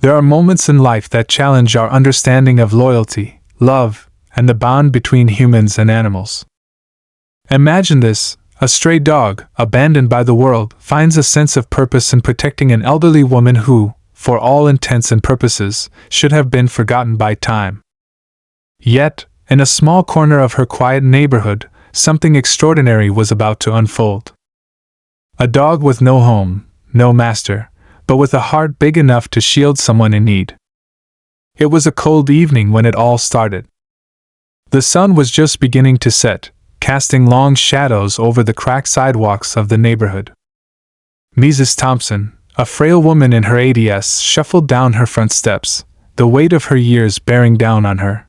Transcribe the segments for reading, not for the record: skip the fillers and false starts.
There are moments in life that challenge our understanding of loyalty, love, and the bond between humans and animals. Imagine this: a stray dog, abandoned by the world, finds a sense of purpose in protecting an elderly woman who, for all intents and purposes, should have been forgotten by time. Yet, in a small corner of her quiet neighborhood, something extraordinary was about to unfold. A dog with no home, no master, but with a heart big enough to shield someone in need. It was a cold evening when it all started. The sun was just beginning to set, casting long shadows over the cracked sidewalks of the neighborhood. Mrs. Thompson, a frail woman in her 80s, shuffled down her front steps, the weight of her years bearing down on her.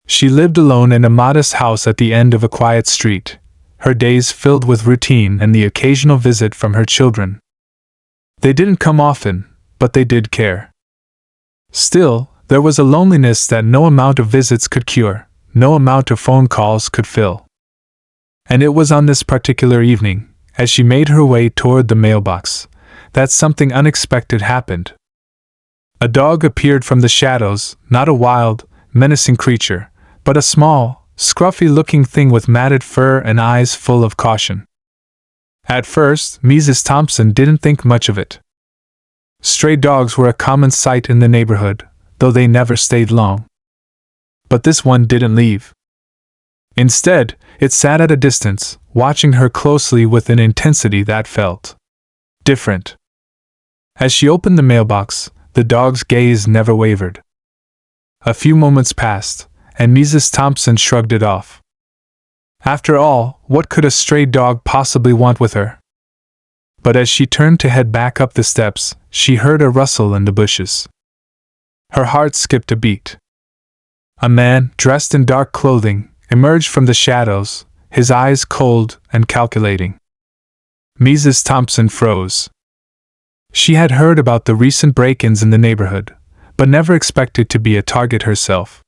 She lived alone in a modest house at the end of a quiet street, her days filled with routine and the occasional visit from her children. They didn't come often, but they did care. Still, there was a loneliness that no amount of visits could cure, no amount of phone calls could fill. And it was on this particular evening, as she made her way toward the mailbox, that something unexpected happened. A dog appeared from the shadows, not a wild, menacing creature, but a small, scruffy-looking thing with matted fur and eyes full of caution. At first, Mrs. Thompson didn't think much of it. Stray dogs were a common sight in the neighborhood, though they never stayed long. But this one didn't leave. Instead, it sat at a distance, watching her closely with an intensity that felt different. As she opened the mailbox, the dog's gaze never wavered. A few moments passed, and Mrs. Thompson shrugged it off. After all, what could a stray dog possibly want with her? But as she turned to head back up the steps, she heard a rustle in the bushes. Her heart skipped a beat. A man, dressed in dark clothing, emerged from the shadows, his eyes cold and calculating. Mrs. Thompson froze. She had heard about the recent break-ins in the neighborhood, but never expected to be a target herself.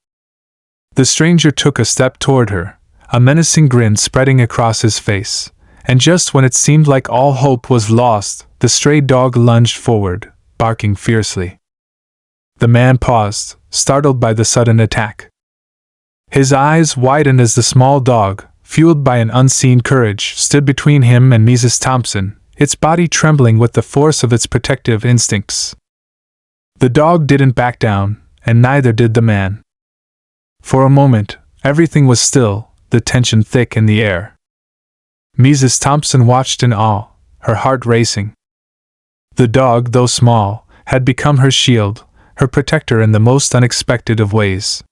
The stranger took a step toward her, a menacing grin spreading across his face, and just when it seemed like all hope was lost, the stray dog lunged forward, barking fiercely. The man paused, startled by the sudden attack. His eyes widened as the small dog, fueled by an unseen courage, stood between him and Mrs. Thompson, its body trembling with the force of its protective instincts. The dog didn't back down, and neither did the man. For a moment, everything was still, the tension thick in the air. Mrs. Thompson watched in awe, her heart racing. The dog, though small, had become her shield, her protector in the most unexpected of ways.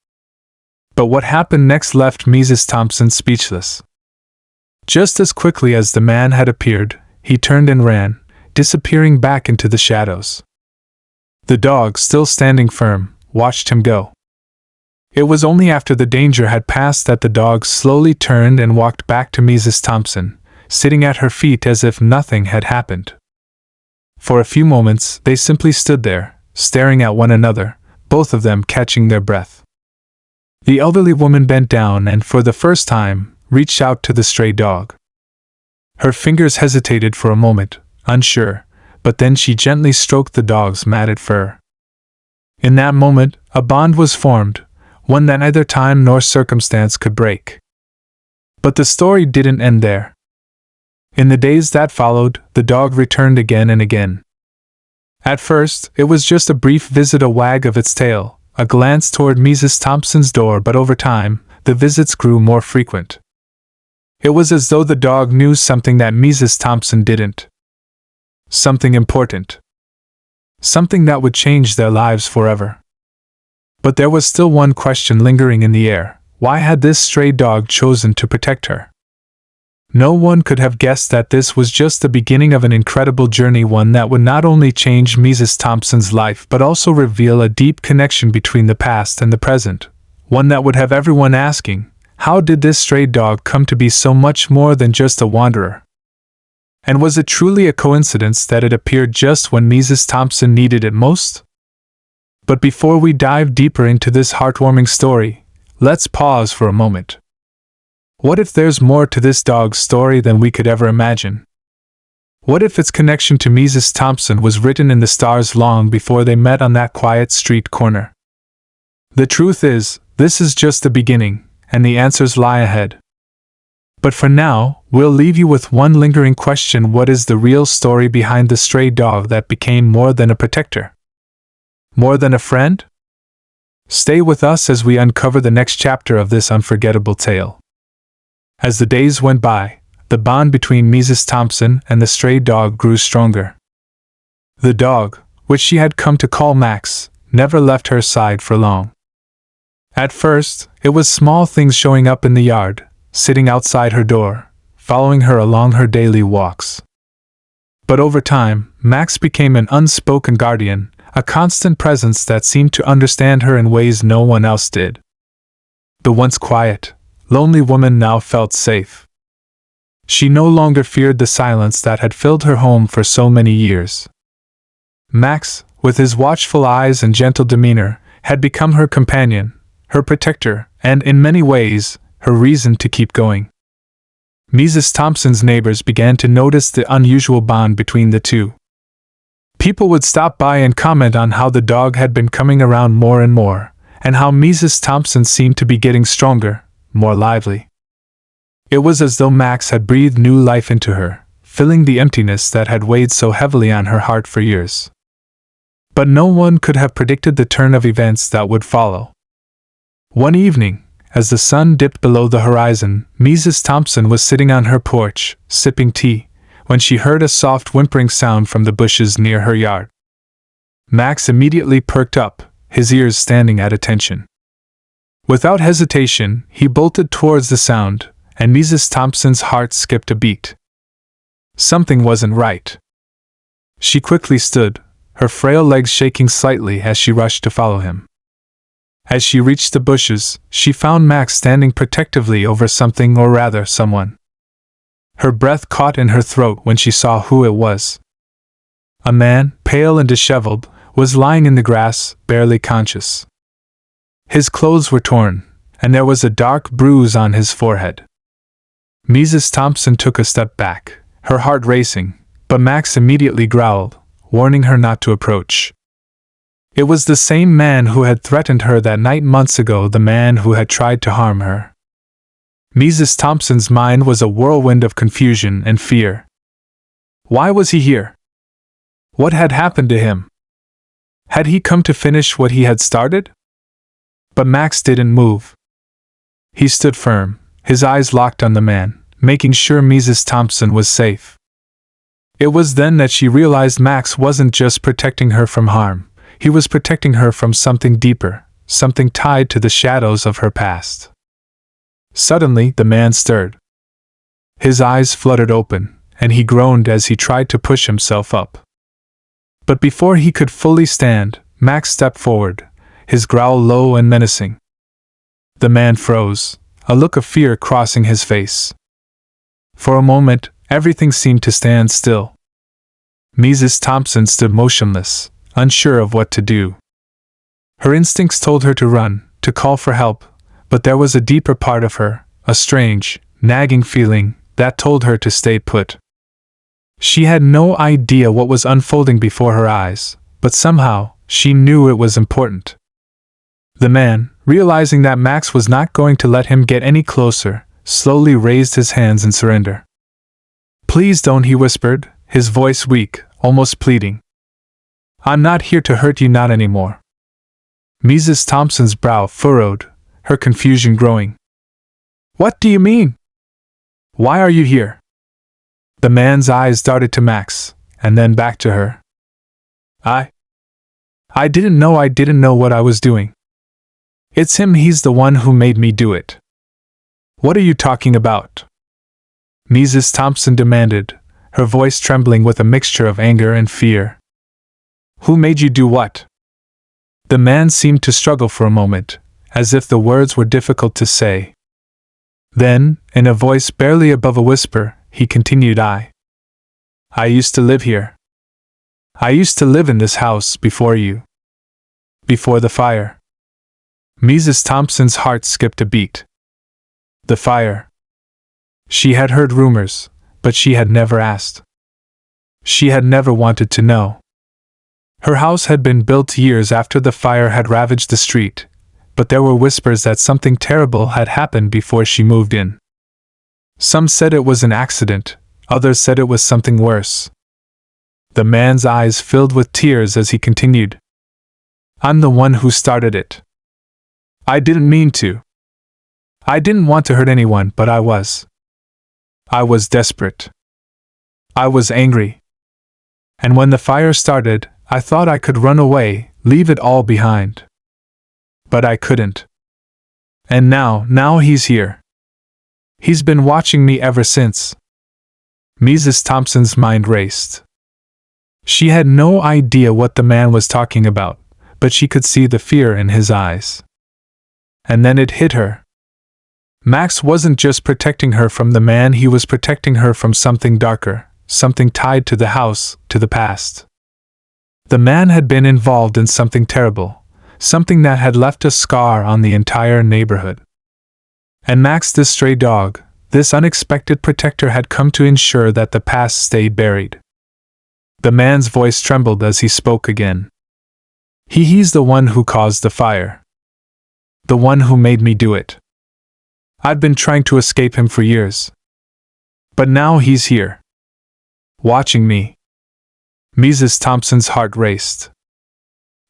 But what happened next left Mrs. Thompson speechless. Just as quickly as the man had appeared, he turned and ran, disappearing back into the shadows. The dog, still standing firm, watched him go. It was only after the danger had passed that the dog slowly turned and walked back to Mrs. Thompson, sitting at her feet as if nothing had happened. For a few moments, they simply stood there, staring at one another, both of them catching their breath. The elderly woman bent down and, for the first time, reached out to the stray dog. Her fingers hesitated for a moment, unsure, but then she gently stroked the dog's matted fur. In that moment, a bond was formed, one that neither time nor circumstance could break. But the story didn't end there. In the days that followed, the dog returned again and again. At first, it was just a brief visit, a wag of its tail, a glance toward Mrs. Thompson's door, but over time, the visits grew more frequent. It was as though the dog knew something that Mrs. Thompson didn't. Something important. Something that would change their lives forever. But there was still one question lingering in the air: why had this stray dog chosen to protect her? No one could have guessed that this was just the beginning of an incredible journey, one that would not only change Mrs. Thompson's life but also reveal a deep connection between the past and the present, one that would have everyone asking, how did this stray dog come to be so much more than just a wanderer? And was it truly a coincidence that it appeared just when Mrs. Thompson needed it most? But before we dive deeper into this heartwarming story, let's pause for a moment. What if there's more to this dog's story than we could ever imagine? What if its connection to Mrs. Thompson was written in the stars long before they met on that quiet street corner? The truth is, this is just the beginning, and the answers lie ahead. But for now, we'll leave you with one lingering question: what is the real story behind the stray dog that became more than a protector? More than a friend? Stay with us as we uncover the next chapter of this unforgettable tale. As the days went by, the bond between Mrs. Thompson and the stray dog grew stronger. The dog, which she had come to call Max, never left her side for long. At first, it was small things showing up in the yard, sitting outside her door, following her along her daily walks. But over time, Max became an unspoken guardian, a constant presence that seemed to understand her in ways no one else did. The once quiet, lonely woman now felt safe. She no longer feared the silence that had filled her home for so many years. Max, with his watchful eyes and gentle demeanor, had become her companion, her protector, and in many ways, her reason to keep going. Mrs. Thompson's neighbors began to notice the unusual bond between the two. People would stop by and comment on how the dog had been coming around more and more, and how Mrs. Thompson seemed to be getting stronger, more lively. It was as though Max had breathed new life into her, filling the emptiness that had weighed so heavily on her heart for years. But no one could have predicted the turn of events that would follow. One evening, as the sun dipped below the horizon, Mrs. Thompson was sitting on her porch, sipping tea, when she heard a soft whimpering sound from the bushes near her yard. Max immediately perked up, his ears standing at attention. Without hesitation, he bolted towards the sound, and Mrs. Thompson's heart skipped a beat. Something wasn't right. She quickly stood, her frail legs shaking slightly as she rushed to follow him. As she reached the bushes, she found Max standing protectively over something, or rather someone. Her breath caught in her throat when she saw who it was. A man, pale and disheveled, was lying in the grass, barely conscious. His clothes were torn, and there was a dark bruise on his forehead. Mrs. Thompson took a step back, her heart racing, but Max immediately growled, warning her not to approach. It was the same man who had threatened her that night months ago, the man who had tried to harm her. Mrs. Thompson's mind was a whirlwind of confusion and fear. Why was he here? What had happened to him? Had he come to finish what he had started? But Max didn't move. He stood firm, his eyes locked on the man, making sure Mrs. Thompson was safe. It was then that she realized Max wasn't just protecting her from harm. He was protecting her from something deeper, something tied to the shadows of her past. Suddenly, the man stirred. His eyes fluttered open, and he groaned as he tried to push himself up. But before he could fully stand, Max stepped forward, his growl low and menacing. The man froze, a look of fear crossing his face. For a moment, everything seemed to stand still. Mrs. Thompson stood motionless, unsure of what to do. Her instincts told her to run, to call for help, but there was a deeper part of her, a strange, nagging feeling, that told her to stay put. She had no idea what was unfolding before her eyes, but somehow, she knew it was important. The man, realizing that Max was not going to let him get any closer, slowly raised his hands in surrender. "Please don't," he whispered, his voice weak, almost pleading. "I'm not here to hurt you, not anymore." Mrs. Thompson's brow furrowed, her confusion growing. "What do you mean? Why are you here?" The man's eyes darted to Max, and then back to her. I didn't know what I was doing. It's him, he's the one who made me do it." "What are you talking about?" Mrs. Thompson demanded, her voice trembling with a mixture of anger and fear. "Who made you do what?" The man seemed to struggle for a moment, as if the words were difficult to say. Then, in a voice barely above a whisper, he continued, I used to live here. I used to live in this house before you. Before the fire." Mrs. Thompson's heart skipped a beat. The fire. She had heard rumors, but she had never asked. She had never wanted to know. Her house had been built years after the fire had ravaged the street, but there were whispers that something terrible had happened before she moved in. Some said it was an accident, others said it was something worse. The man's eyes filled with tears as he continued. I'm the one who started it. I didn't mean to. I didn't want to hurt anyone, but I was. I was desperate. I was angry. And when the fire started, I thought I could run away, leave it all behind. But I couldn't. And now he's here. He's been watching me ever since. Mrs. Thompson's mind raced. She had no idea what the man was talking about, but she could see the fear in his eyes. And then it hit her. Max wasn't just protecting her from the man, he was protecting her from something darker, something tied to the house, to the past. The man had been involved in something terrible, something that had left a scar on the entire neighborhood. And Max, this stray dog, this unexpected protector, had come to ensure that the past stayed buried. The man's voice trembled as he spoke again. He's the one who caused the fire. The one who made me do it. I've been trying to escape him for years. But now he's here. Watching me. Mrs. Thompson's heart raced.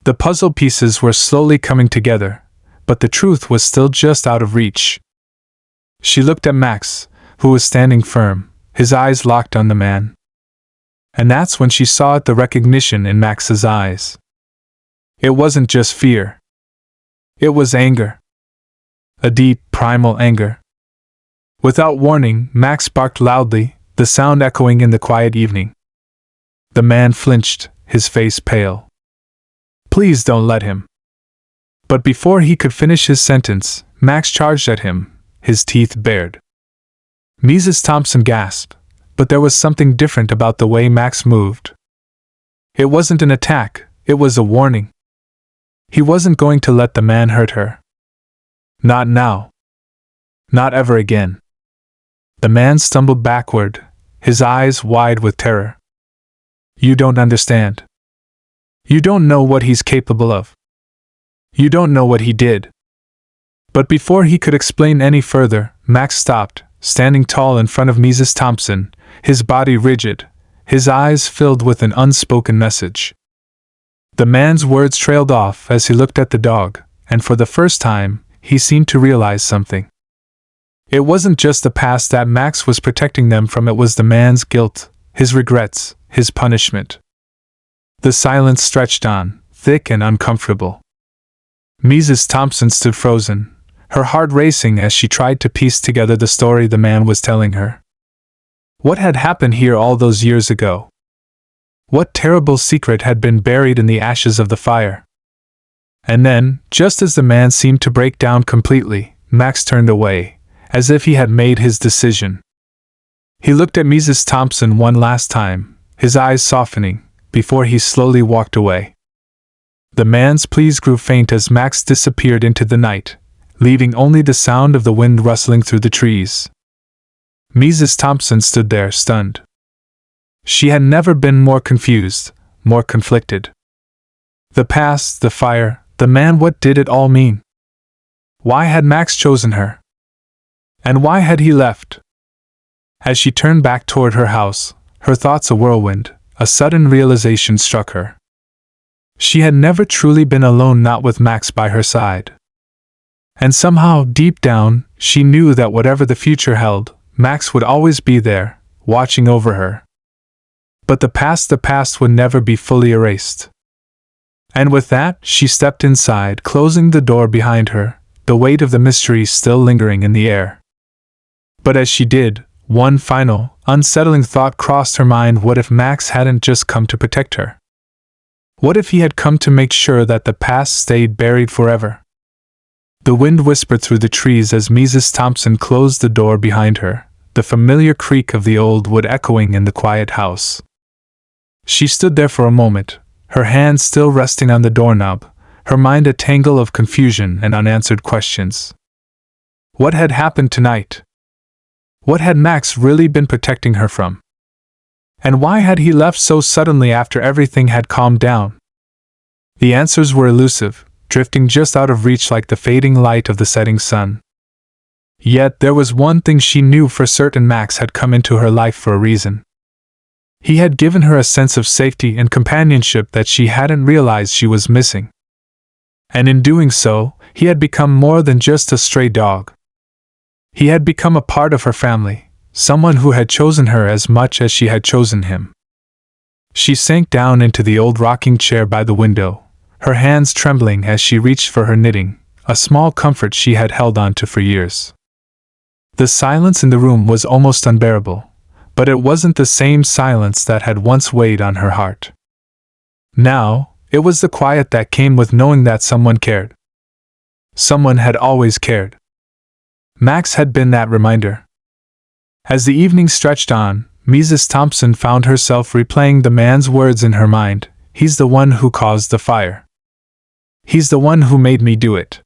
The puzzle pieces were slowly coming together, but the truth was still just out of reach. She looked at Max, who was standing firm, his eyes locked on the man. And that's when she saw the recognition in Max's eyes. It wasn't just fear. It was anger. A deep, primal anger. Without warning, Max barked loudly, the sound echoing in the quiet evening. The man flinched, his face pale. Please don't let him. But before he could finish his sentence, Max charged at him, his teeth bared. Mrs. Thompson gasped, but there was something different about the way Max moved. It wasn't an attack, it was a warning. He wasn't going to let the man hurt her. Not now. Not ever again. The man stumbled backward, his eyes wide with terror. You don't understand. You don't know what he's capable of. You don't know what he did. But before he could explain any further, Max stopped, standing tall in front of Mrs. Thompson, his body rigid, his eyes filled with an unspoken message. The man's words trailed off as he looked at the dog, and for the first time, he seemed to realize something. It wasn't just the past that Max was protecting them from, it was the man's guilt, his regrets, his punishment. The silence stretched on, thick and uncomfortable. Mrs. Thompson stood frozen, her heart racing as she tried to piece together the story the man was telling her. What had happened here all those years ago? What terrible secret had been buried in the ashes of the fire? And then, just as the man seemed to break down completely, Max turned away, as if he had made his decision. He looked at Mrs. Thompson one last time, his eyes softening, before he slowly walked away. The man's pleas grew faint as Max disappeared into the night, leaving only the sound of the wind rustling through the trees. Mrs. Thompson stood there, stunned. She had never been more confused, more conflicted. The past, the fire, the man, what did it all mean? Why had Max chosen her? And why had he left? As she turned back toward her house, her thoughts a whirlwind, a sudden realization struck her. She had never truly been alone, not with Max by her side. And somehow, deep down, she knew that whatever the future held, Max would always be there, watching over her. But the past would never be fully erased. And with that, she stepped inside, closing the door behind her, the weight of the mystery still lingering in the air. But as she did, one final, unsettling thought crossed her mind. What if Max hadn't just come to protect her? What if he had come to make sure that the past stayed buried forever? The wind whispered through the trees as Mrs. Thompson closed the door behind her, the familiar creak of the old wood echoing in the quiet house. She stood there for a moment, her hand still resting on the doorknob, her mind a tangle of confusion and unanswered questions. What had happened tonight? What had Max really been protecting her from? And why had he left so suddenly after everything had calmed down? The answers were elusive, drifting just out of reach like the fading light of the setting sun. Yet there was one thing she knew for certain: Max had come into her life for a reason. He had given her a sense of safety and companionship that she hadn't realized she was missing. And in doing so, he had become more than just a stray dog. He had become a part of her family, someone who had chosen her as much as she had chosen him. She sank down into the old rocking chair by the window, her hands trembling as she reached for her knitting, a small comfort she had held on to for years. The silence in the room was almost unbearable, but it wasn't the same silence that had once weighed on her heart. Now, it was the quiet that came with knowing that someone cared. Someone had always cared. Max had been that reminder. As the evening stretched on, Mrs. Thompson found herself replaying the man's words in her mind. He's the one who caused the fire. He's the one who made me do it.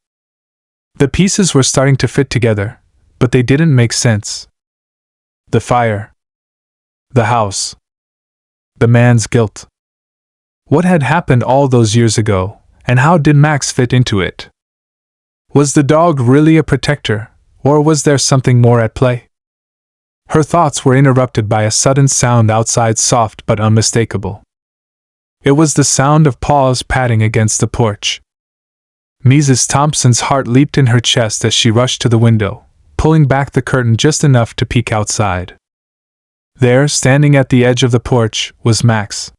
The pieces were starting to fit together, but they didn't make sense. The fire. The house. The man's guilt. What had happened all those years ago, and how did Max fit into it? Was the dog really a protector, or was there something more at play? Her thoughts were interrupted by a sudden sound outside, soft but unmistakable. It was the sound of paws padding against the porch. Mrs. Thompson's heart leaped in her chest as she rushed to the window, pulling back the curtain just enough to peek outside. There, standing at the edge of the porch, was Max.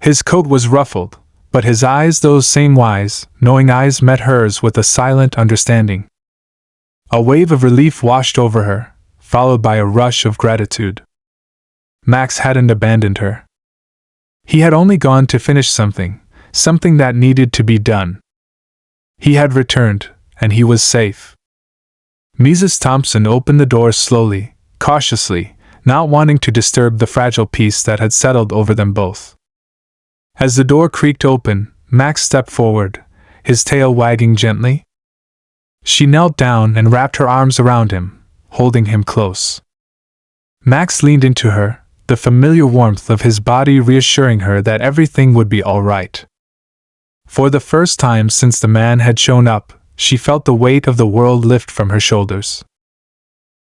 His coat was ruffled, but his eyes, those same wise, knowing eyes, met hers with a silent understanding. A wave of relief washed over her, followed by a rush of gratitude. Max hadn't abandoned her. He had only gone to finish something that needed to be done. He had returned, and he was safe. Mrs. Thompson opened the door slowly, cautiously, not wanting to disturb the fragile peace that had settled over them both. As the door creaked open, Max stepped forward, his tail wagging gently. She knelt down and wrapped her arms around him, holding him close. Max leaned into her, the familiar warmth of his body reassuring her that everything would be all right. For the first time since the man had shown up, she felt the weight of the world lift from her shoulders.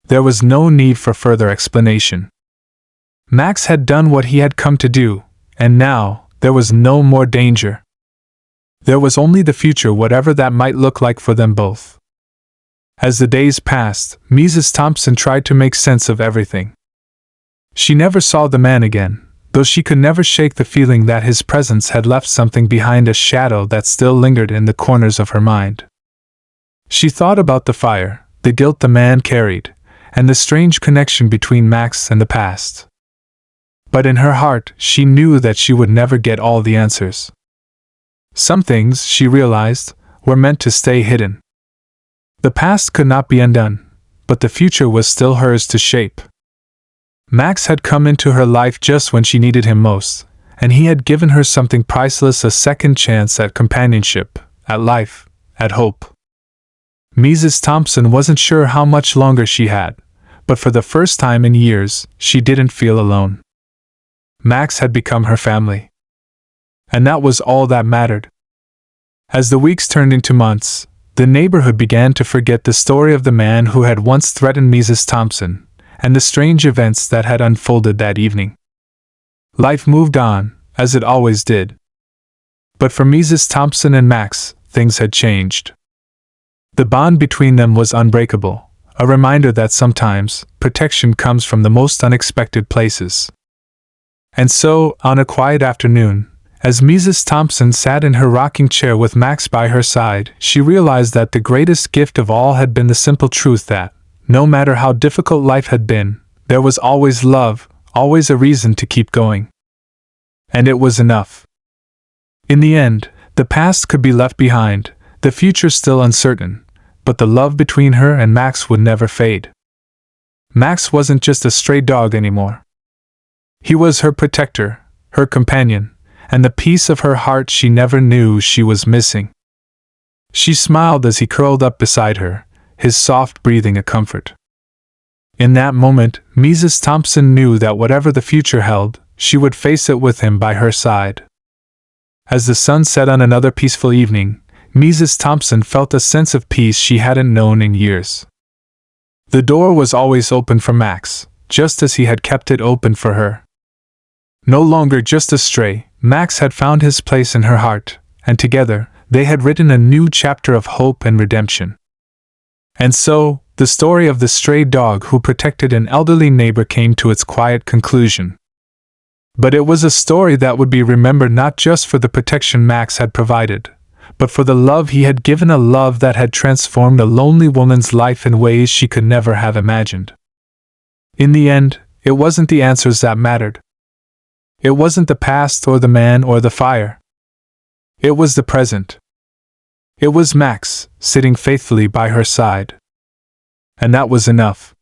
There was no need for further explanation. Max had done what he had come to do, and now, there was no more danger. There was only the future, whatever that might look like for them both. As the days passed, Mrs. Thompson tried to make sense of everything. She never saw the man again, though she could never shake the feeling that his presence had left something behind, a shadow that still lingered in the corners of her mind. She thought about the fire, the guilt the man carried, and the strange connection between Max and the past. But in her heart, she knew that she would never get all the answers. Some things, she realized, were meant to stay hidden. The past could not be undone, but the future was still hers to shape. Max had come into her life just when she needed him most, and he had given her something priceless, a second chance at companionship, at life, at hope. Mrs. Thompson wasn't sure how much longer she had, but for the first time in years, she didn't feel alone. Max had become her family. And that was all that mattered. As the weeks turned into months, the neighborhood began to forget the story of the man who had once threatened Mrs. Thompson, and the strange events that had unfolded that evening. Life moved on, as it always did. But for Mrs. Thompson and Max, things had changed. The bond between them was unbreakable, a reminder that sometimes, protection comes from the most unexpected places. And so, on a quiet afternoon, as Mrs. Thompson sat in her rocking chair with Max by her side, she realized that the greatest gift of all had been the simple truth that, no matter how difficult life had been, there was always love, always a reason to keep going. And it was enough. In the end, the past could be left behind, the future still uncertain, but the love between her and Max would never fade. Max wasn't just a stray dog anymore. He was her protector, her companion, and the piece of her heart she never knew she was missing. She smiled as he curled up beside her, his soft breathing a comfort. In that moment, Mrs. Thompson knew that whatever the future held, she would face it with him by her side. As the sun set on another peaceful evening, Mrs. Thompson felt a sense of peace she hadn't known in years. The door was always open for Max, just as he had kept it open for her. No longer just a stray, Max had found his place in her heart, and together, they had written a new chapter of hope and redemption. And so, the story of the stray dog who protected an elderly neighbor came to its quiet conclusion. But it was a story that would be remembered not just for the protection Max had provided, but for the love he had given, a love that had transformed a lonely woman's life in ways she could never have imagined. In the end, it wasn't the answers that mattered. It wasn't the past or the man or the fire. It was the present. It was Max, sitting faithfully by her side. And that was enough.